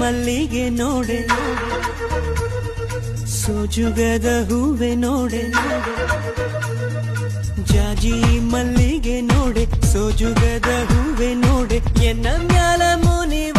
ಮಲ್ಲಿಗೆ ನೋಡೆ ಸೋಜುಗದ ಹೂವೆ ನೋಡೆ ಜಾಜಿ ಮಲ್ಲಿಗೆ ನೋಡೆ ಸೋಜುಗದ ಹೂವೆ ನೋಡೆ ಎನ್ನ ಮ್ಯಾಲ ಮುನಿವ